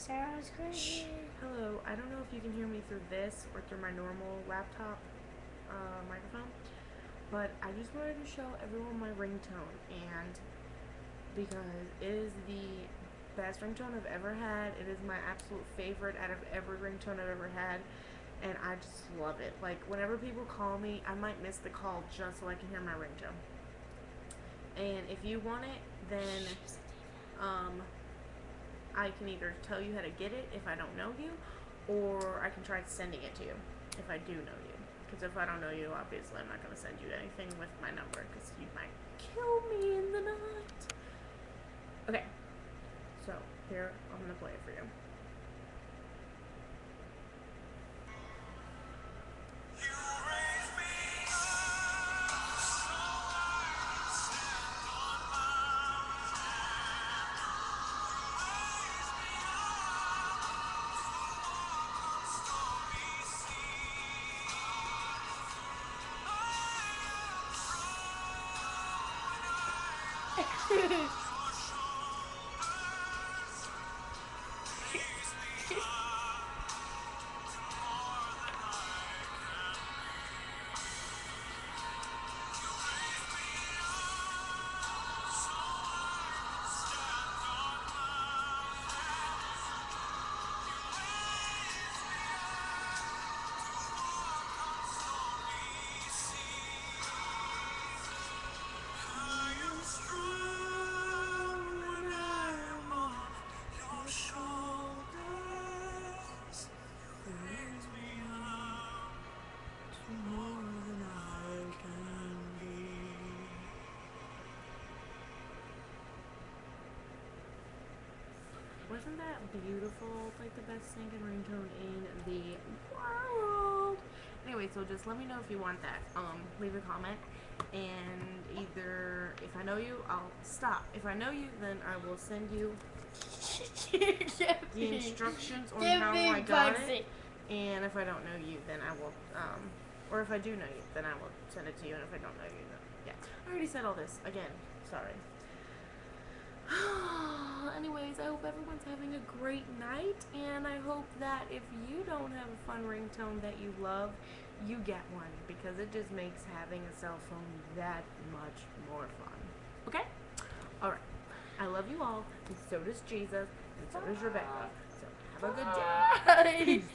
Sarah's crazy. Hello, I don't know if you can hear me through this or through my normal laptop microphone, but I just wanted to show everyone my ringtone, and because it is the best ringtone I've ever had. It is my absolute favorite out of every ringtone I've ever had, and I just love it. Like, whenever people call me, I might miss the call just so I can hear my ringtone. And if you want it, then I can either tell you how to get it if I don't know you, or I can try sending it to you if I do know you. Because if I don't know you, obviously I'm not going to send you anything with my number because you might kill me in the night. Okay, so here, I'm going to play it for you. Wasn't that beautiful? It's like the best singing ringtone in the world. Anyway, so just let me know if you want that. Leave a comment, and either if I know you, I'll stop. If I know you, then I will send you the instructions on how I got it. And if I don't know you, then I will, or if I do know you, then I will send it to you. And if I don't know you, then yeah, I already said all this again. Sorry. Anyways, I hope everyone's having a great night, and I hope that if you don't have a fun ringtone that you love, you get one, because it just makes having a cell phone that much more fun. Okay? Alright. I love you all, and so does Jesus, and so does Rebecca. So have a good day. Peace.